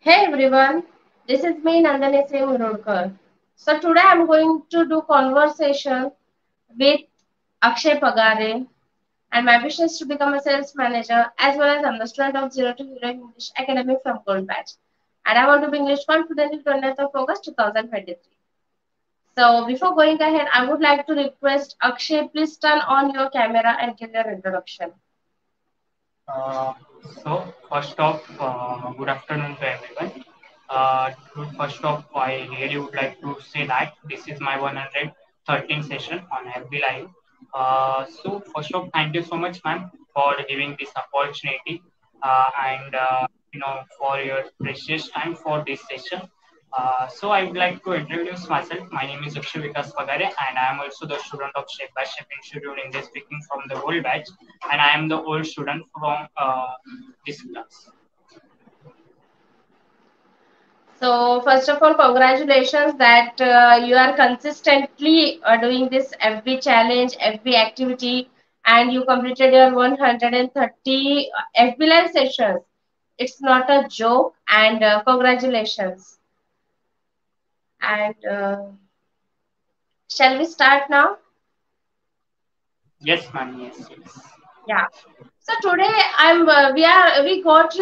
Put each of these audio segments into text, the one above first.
Hey everyone, this is me Nandani Murudkar. So today I'm going to do conversation with Akshay Pagare, and my vision is to become a sales manager as well as I'm the student of Zero to Hero English Academy from Gold Batch. And I want to be English confident in 20th of August 2023. So before going ahead, I would like to request Akshay, please turn on your camera and give your introduction. Uh, so, good afternoon to everyone. First off, I really would like to say that this is my 113th session on FB Live. So, first off, thank you so much, ma'am, for giving this opportunity and for your precious time for this session. So, I would like to introduce myself. My name is Akshay Vikas Pagare, and I am also the student of Shape by Shape Institute English Speaking from the Gold Batch, and I am the old student from this class. So first of all, congratulations that you are consistently doing this FB challenge, FB activity, and you completed your 130 FB live sessions. It's not a joke, and congratulations. And shall we start now? Yes, ma'am. Yes, yes. Yeah. So today we got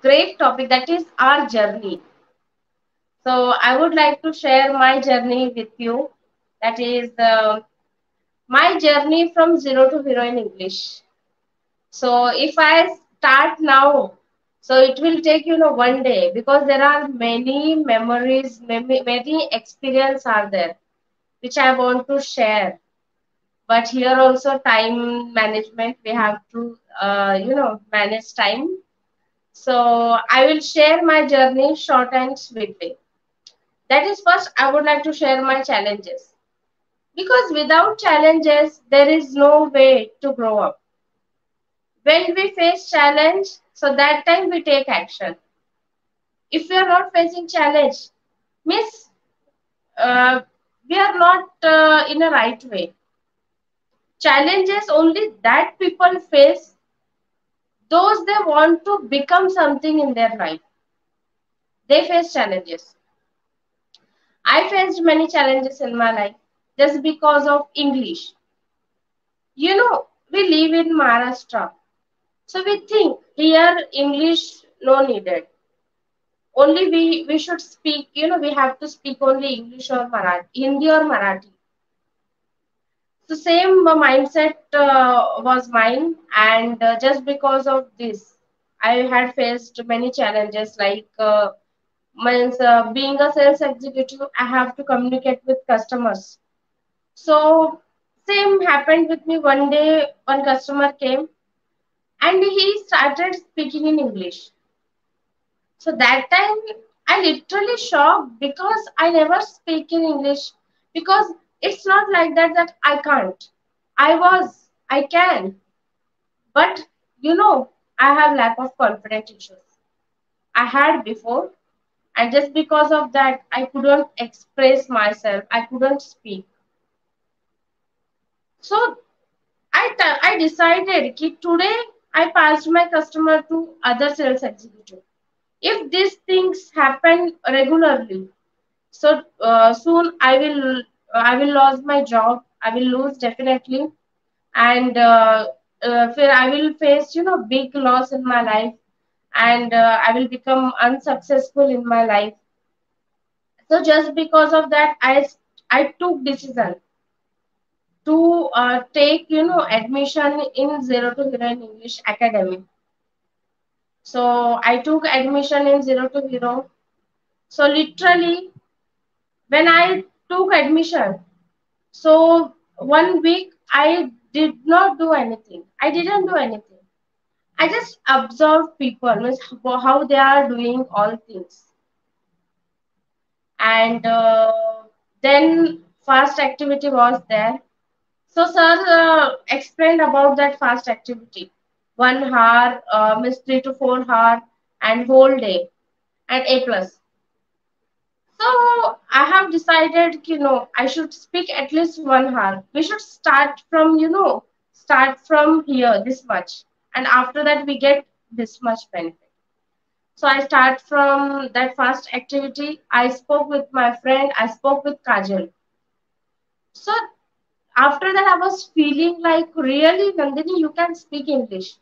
great topic, that is our journey. So I would like to share my journey with you. That is my journey from zero to hero in English. So if I start now, so it will take 1 day, because there are many memories, many experience are there which I want to share. But here also time management, we have to manage time. So I will share my journey short and sweetly. That is, first I would like to share my challenges, because without challenges there is no way to grow up. When we face challenge, so that time we take action. If we are not facing challenge, means uh, we are not in a right way. Challenges only that people face, those they want to become something in their life, they face challenges. I faced many challenges in my life just because of English. We live in Maharashtra, so we think here English no needed. Only we should speak, we have to speak only English or Marathi, Hindi or Marathi. So same mindset was mine, and just because of this, I had faced many challenges, like means being a sales executive, I have to communicate with customers. So same happened with me. One day, one customer came and he started speaking in English. So that time I literally shocked, because I never speak in English. Because it's not like that I can't. I can, but I have lack of confidence issues. I had before, and just because of that I couldn't express myself. I couldn't speak. So I decided that today I passed my customer to other sales executive. If these things happen regularly, so soon I will lose my job. I will lose definitely, and I will face big loss in my life, and I will become unsuccessful in my life. So just because of that, I took decision to take admission in Zero to Hero in English Academy. So I took admission in Zero to Hero. So literally, when I took admission, so 1 week I did not do anything. I didn't do anything. I just observed people, means how they are doing all things. And then fast activity was there. So sir explained about that fast activity. 1 hour, means 3 to 4 hour, and whole day, and A plus. So I have decided, I should speak at least 1 hour. We should start from here this much, and after that we get this much benefit. So I start from that first activity. I spoke with my friend. I spoke with Kajal. So after that, I was feeling like, really, Nandini, you can speak English.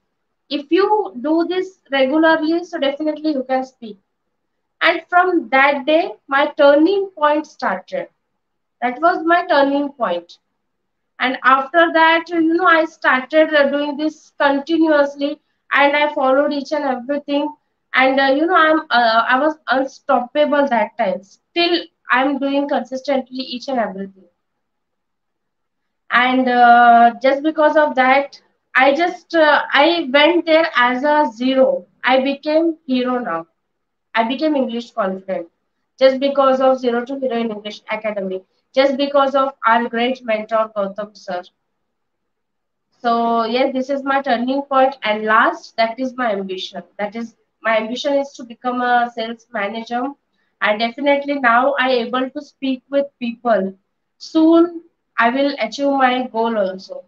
If you do this regularly, so definitely you can speak. And from that day, my turning point started. That was my turning point. And after that, I started doing this continuously, and I followed each and everything. And I was unstoppable that time. Still, I'm doing consistently each and everything. And just because of that, I went there as a zero. I became hero now. I became English confident just because of Zero to Hero in English Academy, just because of our great mentor Gautam sir. So yes, this is my turning point. And last, that is my ambition. That is my ambition is to become a sales manager. And definitely now I able to speak with people. Soon I will achieve my goal also,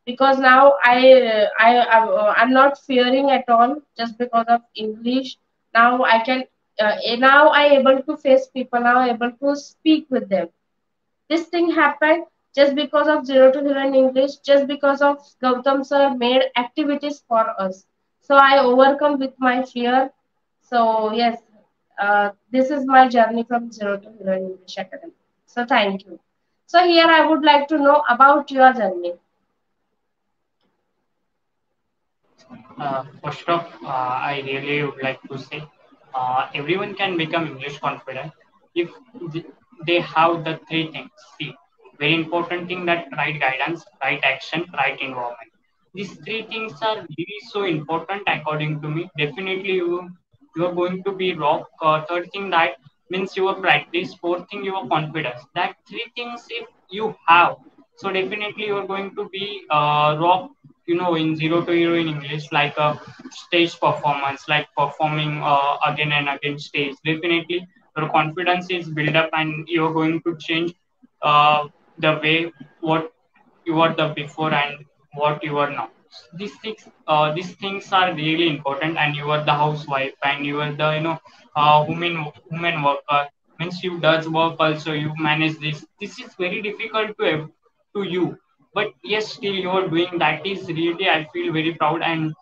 because now I'm not fearing at all just because of English. Now I can now I able to face people. Now I able to speak with them. This thing happened just because of Zero to Hero in English, just because of Gautam sir made activities for us. So I overcome with my fear. So yes, this is my journey from Zero to Hero in English Academy. So thank you. So here I would like to know about your journey. First off, I really would like to say everyone can become English confident if th- they have the three things. See, very important thing that right guidance, right action, right environment. These three things are really so important according to me. Definitely, you are going to be rock. Third thing that means your practice. Fourth thing your confidence. That three things if you have, so definitely you are going to be rock, in Zero to Hero in English, like a stage performance, like performing again and again stage. Definitely your confidence is built up and you're going to change uh, the way what you were the before and what you are now. These things are really important, and you are the housewife and you are the woman worker, means you does work also, you manage this. This is very difficult to you, but yes, still you are doing that. Is really, I feel very proud. And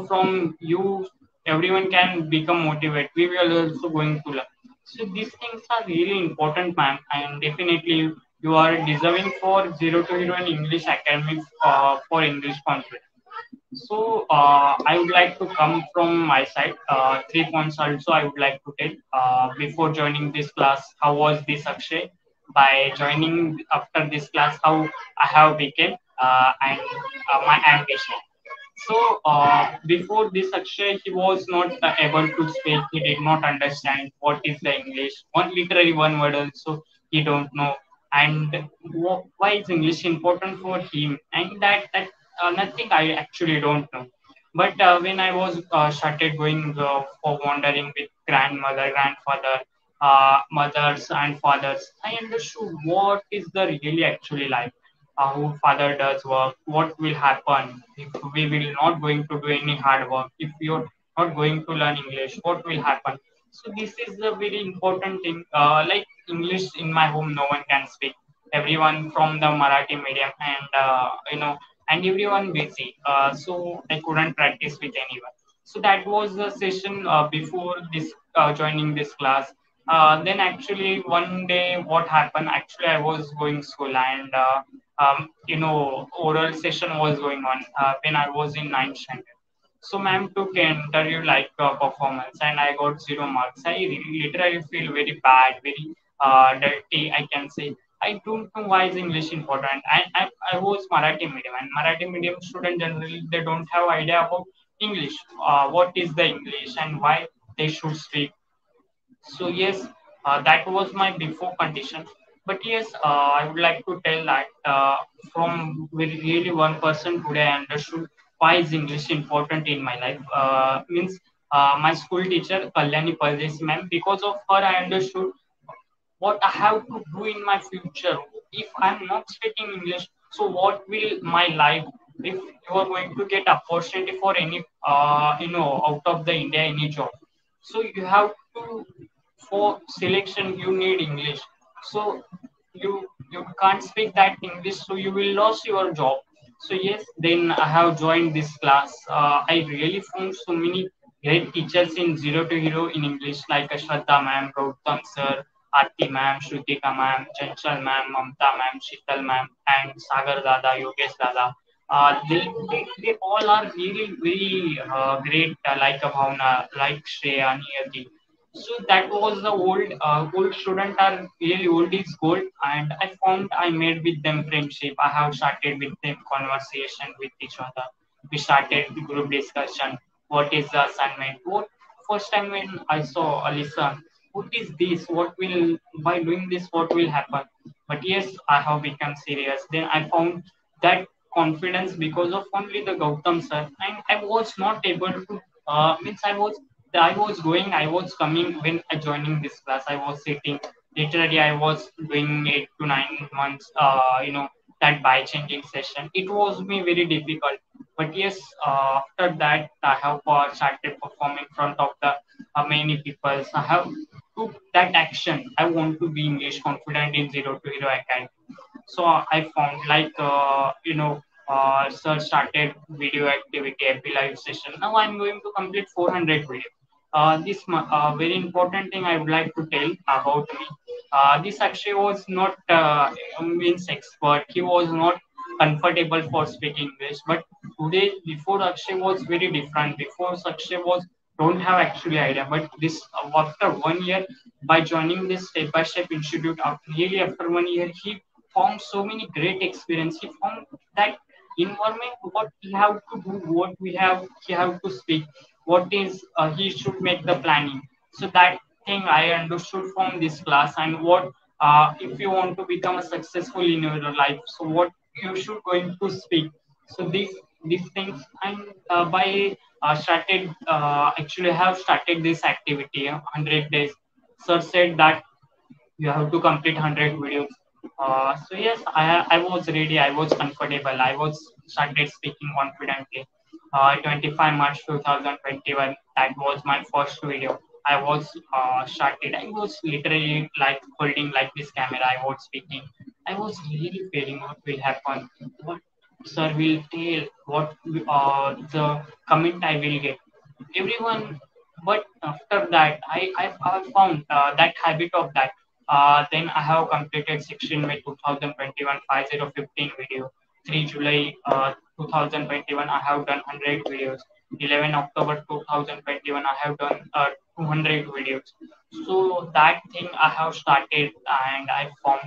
from you everyone can become motivated. We will also going to learn. So these things are really important, ma'am, and definitely you are deserving for Zero to Hero in English Academy for English confidence. So I would like to come from my side. Three points also I would like to tell. Before joining this class, how was this Akshay? By joining after this class, how I have become and my ambition. So before this, Akshay, he was not able to speak. He did not understand what is the English. One word also he don't know. And why is English important for him? And that nothing I actually don't know. But when I was started going for wandering with grandmother, grandfather, mothers and fathers, I understood what is the really actually life, how father does work, what will happen if we will not going to do any hard work, if you're not going to learn English, what will happen. So this is a very important thing. Like English in my home, no one can speak. Everyone from the Marathi medium, and and everyone busy. So I couldn't practice with anyone. So that was the session before this joining this class. Then actually one day what happened? Actually, I was going school, and oral session was going on when I was in ninth standard. So ma'am took an interview like performance, and I got 0 marks. I literally feel very bad, very dirty, I can say. I don't know why is English important. I was Marathi medium, and Marathi medium student generally they don't have idea about English. What is the English and why they should speak. So yes, that was my before condition. But yes, I would like to tell that from very really one person today I understood why is English important in my life. Means my school teacher Kalyani Pardeshi ma'am. Because of her, I understood what I have to do in my future. If I'm not speaking English, so what will my life? If you are going to get opportunity for any out of the India any job, So you have to, for selection you need English. So you you can't speak that English, so you will lose your job. So yes, then I have joined this class. I really found so many great teachers in zero to hero in English, like Shraddha ma'am, Gautam sir, Aarti ma'am, Shrutika ma'am, Chanchal ma'am, Mamta ma'am, Shital ma'am, and Sagar dada, Yogesh dada. They all are really very great, like Bhavna, like Shreya, Niyati. So that was the old student are really old is gold, and I found I made with them friendship. I have started with them conversation with each other. We started group discussion. What is the assignment? What first time when I saw Alisa, what is this? What will by doing this? What will happen? But yes, I have become serious. Then I found that confidence because of only the Gautam sir, and I was not able to. Means I was going, I was coming when I joining this class. I was sitting. Literally, I was doing 8 to 9 months. That by changing session. It was me very difficult. But yes, after that, I have started performing in front of the many people. I have took that action. I want to be English confident in Zero to Hero Academy. So I found like sir started video activity every live session. Now I'm going to complete 400 video. Very important thing I would like to tell about me. This actually was not means expert. He was not comfortable for speaking English. But today, before Akshay was very different. Before Akshay was don't have actually idea. But this after 1 year by joining this step by step institute, nearly after 1 year, he found so many great experience. He found that environment, what he have to do, what he have to speak, what is he should make the planning. So that thing I understood from this class, and what if you want to become a successful in your life, so what you should going to speak. So these things, and by started actually have started this activity 100 days. Sir said that you have to complete 100 videos. So yes, I was ready. I was comfortable. I was started speaking confidently. 25 March 2021. That was my first video. I was started. I was literally like holding like this camera. I was speaking. I was really feeling what will happen. What sir will tell. What the comment I will get. Everyone, but after that I found that habit of that. Then I have completed 16 May 2021 5015 video. 3 July 2021 I have done 100 videos. 11 October 2021 I have done 200 videos. So that thing I have started and I found.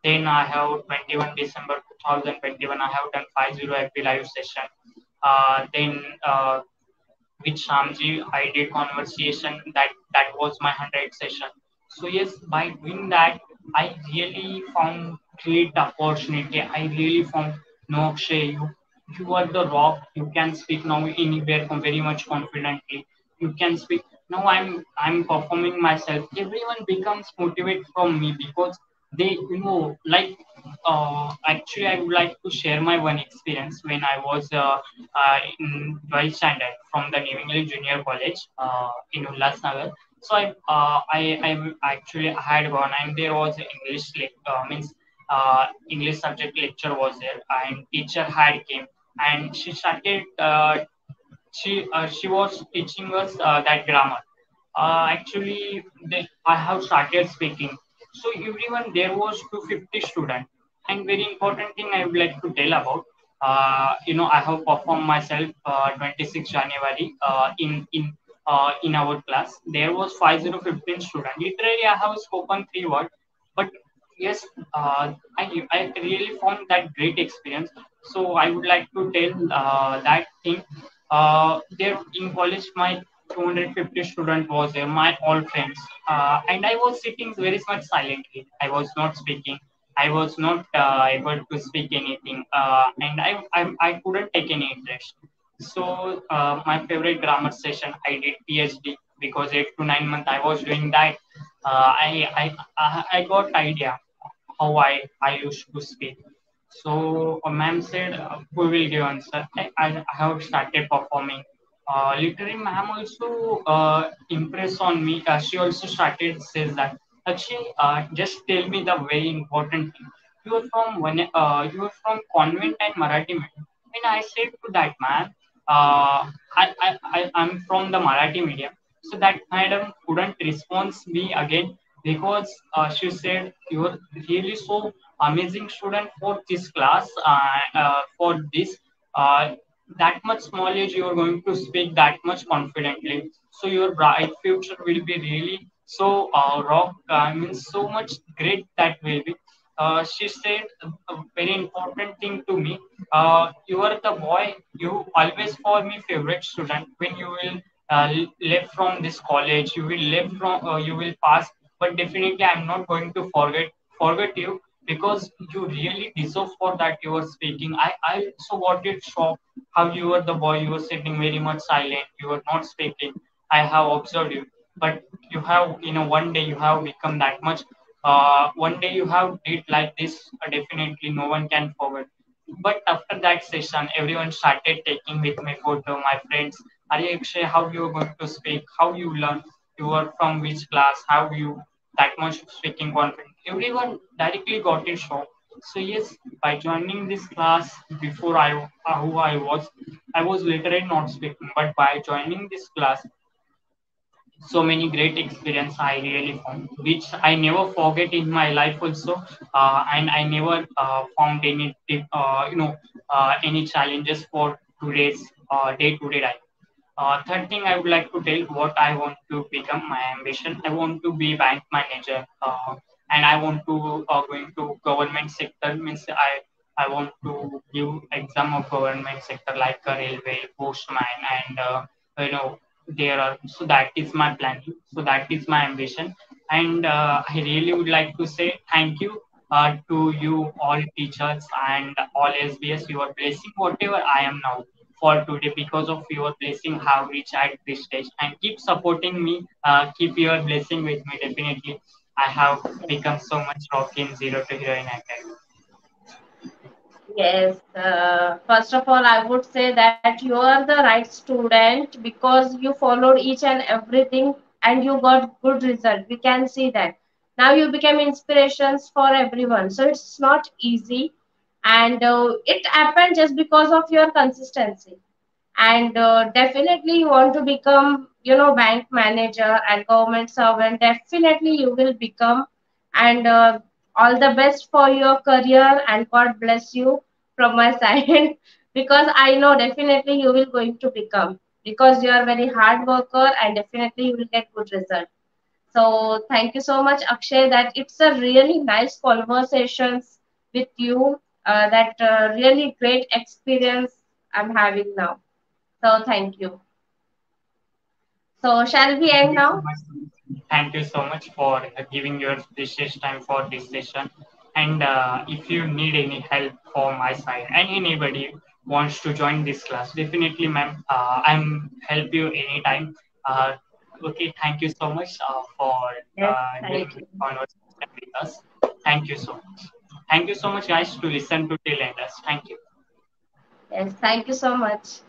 Then I have 21 December 2021 I have done 50 FB live session. Then with Shamji, I did conversation. That was my 100 session. So yes, by doing that, I really found great opportunity. I really found no Akshay, you are the rock. You can speak now anywhere very much confidently. You can speak now. I'm performing myself. Everyone becomes motivated from me because they like actually I would like to share my one experience when I was in 12th standard from the New England Junior College in Ulhasnagar. So I actually had gone and there was English means English subject lecture was there and teacher had came and she started she was teaching us that grammar. Actually, I have started speaking. So everyone there was 250 students. And very important thing I would like to tell about. I have performed myself 26 January in our class. There was 5015 students. Literally, I have spoken 3 words, but yes, I really found that great experience. So I would like to tell that thing. There in college, my 250 student was there, my all friends, and I was sitting very much silently. I was not speaking. I was not able to speak anything, and I couldn't take any interest. So my favorite grammar session, I did PhD because 8 to 9 months I was doing that. I got idea how I used to speak. So a ma'am said, "We will give answer." I have started performing. Literally, ma'am also impressed on me. She also started says that actually, just tell me the very important thing. You are from convent and Marathi medium. And I said to that man, I'm from the Marathi medium. So that madam couldn't respond me again because she said you are really so amazing student for this class for this. Uh, that much knowledge you are going to speak that much confidently, so your bright future will be really so rock I mean so much great that will be. She said a very important thing to me. You are the boy, you always for me favorite student. When you will left from this college, you will left from you will pass, but definitely I'm not going to forget you, because you really deserve for that you are speaking. I also got it shocked how you were the boy, you were sitting very much silent, you were not speaking. I have observed you, but you have, one day you have become that much. One day you have did like this. Definitely, no one can forget. But after that session, everyone started taking with me photo. My friends, are you Akshay, how you are going to speak? How you learn? You are from which class? How you that much speaking confident? Everyone directly got it shocked. So yes, by joining this class, before who I was literally not speaking. But by joining this class, so many great experience I really found, which I never forget in my life also, and I never found any any challenges for today's day-to-day life. Third thing I would like to tell what I want to become, my ambition. I want to be bank manager, and I want to going to government sector. Means I want to give exam of government sector like a railway, postman, and there are. So that is my planning. So that is my ambition, and I really would like to say thank you to you all teachers and all SBS. You are blessing whatever I am now for today. Because of your blessing have reached at this stage, and keep supporting me, keep your blessing with me. Definitely I have become so much rock in Zero to Hero in academy. Yes, first of all, I would say that you are the right student because you followed each and everything and you got good result. We can see that. Now you become inspirations for everyone. So it's not easy, and it happened just because of your consistency. And definitely you want to become, bank manager and government servant. Definitely you will become, and all the best for your career, and God bless you from my side, because I know definitely you will going to become, because you are very hard worker, and definitely you will get good result. So thank you so much, Akshay, that it's a really nice conversations with you, that really great experience I'm having now. So thank you. So shall we Thank end you so now? much. Thank you so much for giving your precious time for this session. And if you need any help from my side and anybody wants to join this class, definitely, ma'am, I'm help you anytime. Uh, okay, thank you so much for Yes, doing thank this you. conversation with us. Thank you so much. Thank you so much, guys, to listen to till end us. Thank you. Yes, thank you so much.